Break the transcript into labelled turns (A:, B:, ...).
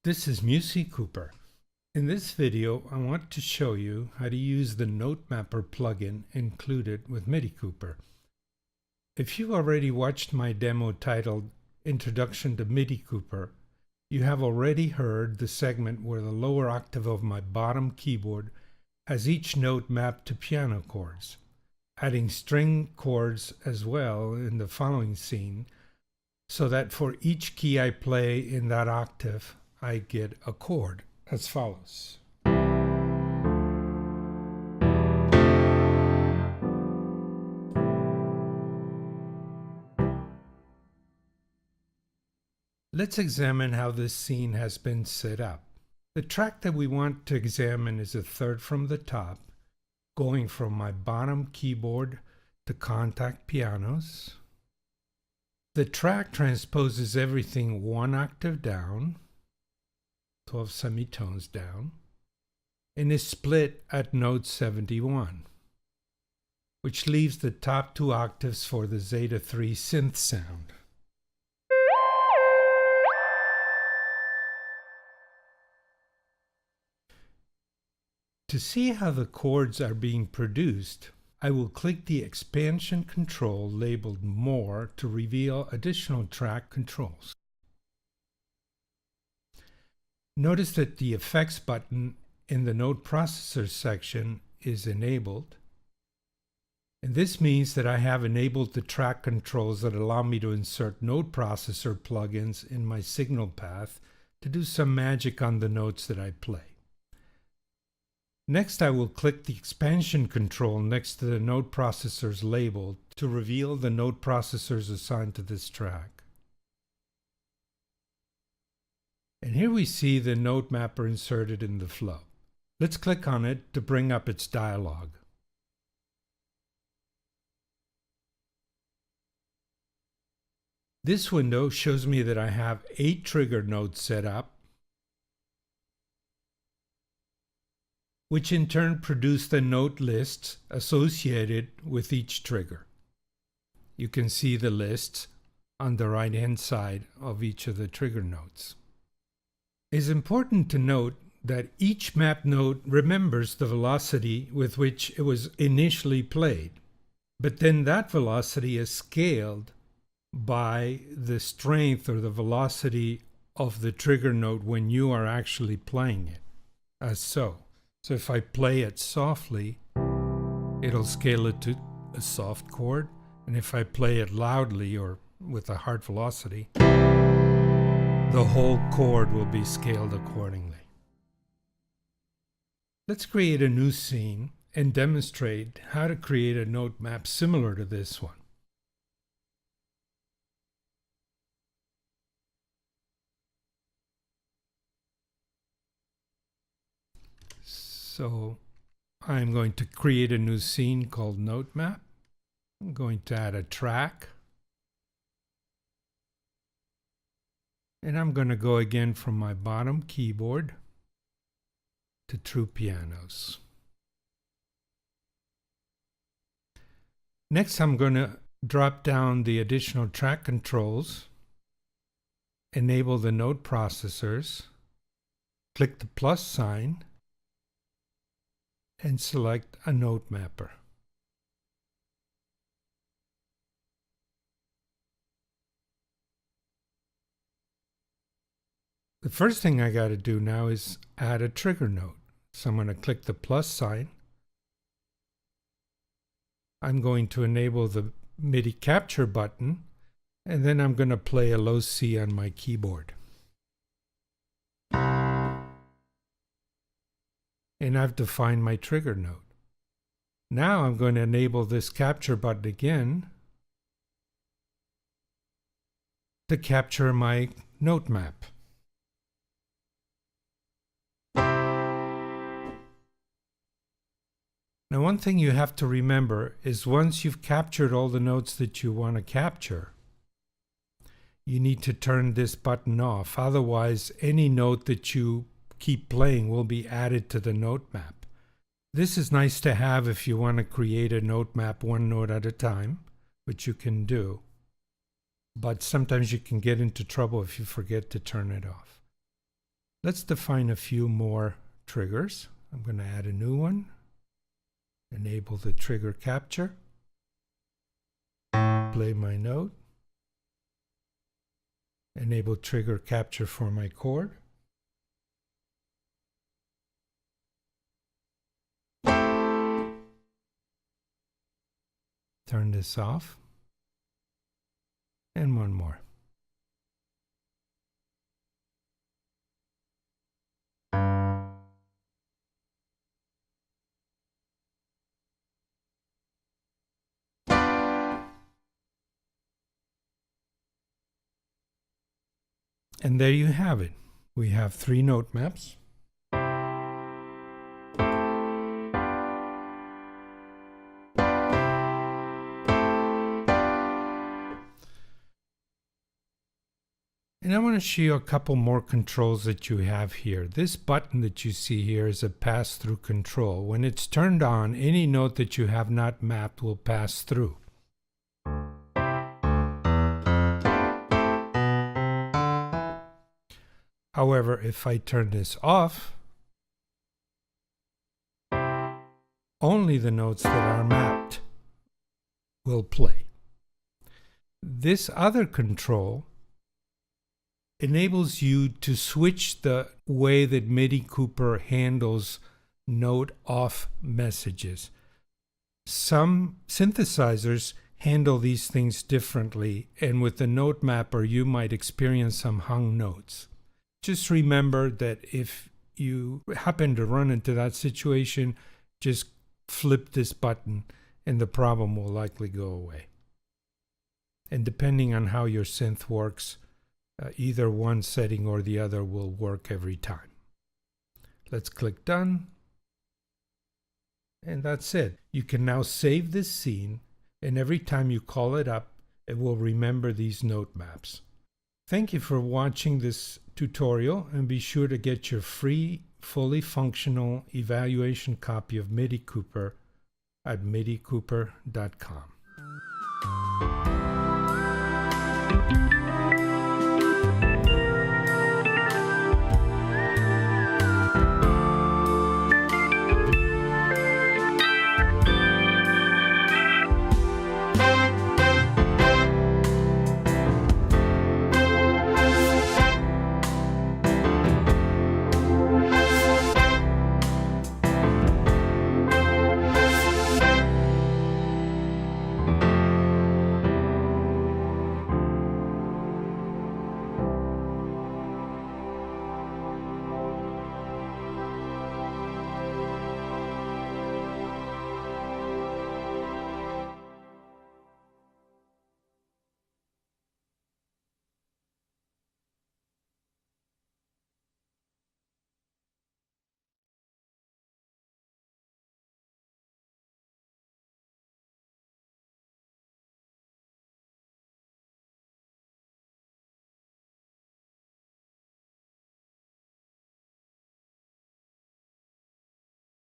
A: This is Midi Kuper. In this video, I want to show you how to use the Note Mapper plugin included with Midi Kuper. If you already watched my demo titled Introduction to Midi Kuper, you have already heard the segment where the lower octave of my bottom keyboard has each note mapped to piano chords, adding string chords as well in the following scene, so that for each key I play in that octave, I get a chord as follows. Let's examine how this scene has been set up. The track that we want to examine is a third from the top, going from my bottom keyboard to contact pianos. The track transposes everything one octave down, 12 semitones down, and is split at note 71, which leaves the top two octaves for the Zeta 3 synth sound. To see how the chords are being produced, I will click the expansion control labeled More to reveal additional track controls. Notice that the Effects button in the Note Processor section is enabled, and this means that I have enabled the track controls that allow me to insert Note Processor plugins in my signal path to do some magic on the notes that I play. Next, I will click the expansion control next to the Note Processor's label to reveal the note processors assigned to this track. And here we see the note mapper inserted in the flow. Let's click on it to bring up its dialog. This window shows me that I have 8 trigger notes set up, which in turn produce the note lists associated with each trigger. You can see the lists on the right-hand side of each of the trigger notes. It's important to note that each map note remembers the velocity with which it was initially played, but then that velocity is scaled by the strength or the velocity of the trigger note when you are actually playing it, as so. So if I play it softly, it'll scale it to a soft chord, and if I play it loudly or with a hard velocity, the whole chord will be scaled accordingly. Let's create a new scene and demonstrate how to create a note map similar to this one. So I'm going to create a new scene called Note Map. I'm going to add a track. And I'm going to go again from my bottom keyboard to true pianos. Next, I'm going to drop down the additional track controls, enable the note processors, click the plus sign, and select a note mapper. The first thing I got to do now is add a trigger note. So I'm going to click the plus sign. I'm going to enable the MIDI capture button, and then I'm going to play a low C on my keyboard. And I've defined my trigger note. Now I'm going to enable this capture button again to capture my note map. Now, one thing you have to remember is once you've captured all the notes that you want to capture, you need to turn this button off. Otherwise, any note that you keep playing will be added to the note map. This is nice to have if you want to create a note map one note at a time, which you can do. But sometimes you can get into trouble if you forget to turn it off. Let's define a few more triggers. I'm going to add a new one. Enable the trigger capture. Play my note. Enable trigger capture for my chord. Turn this off. And one more. And there you have it. We have 3 note maps. And I want to show you a couple more controls that you have here. This button that you see here is a pass-through control. When it's turned on, any note that you have not mapped will pass through. However, if I turn this off, only the notes that are mapped will play. This other control enables you to switch the way that Midi Kuper handles note off messages. Some synthesizers handle these things differently, and with the note mapper you might experience some hung notes. Just remember that if you happen to run into that situation, just flip this button and the problem will likely go away. And depending on how your synth works, either one setting or the other will work every time. Let's click Done. And that's it. You can now save this scene, and every time you call it up, it will remember these note maps. Thank you for watching this tutorial, and be sure to get your free, fully functional evaluation copy of Midi Kuper at midikuper.com.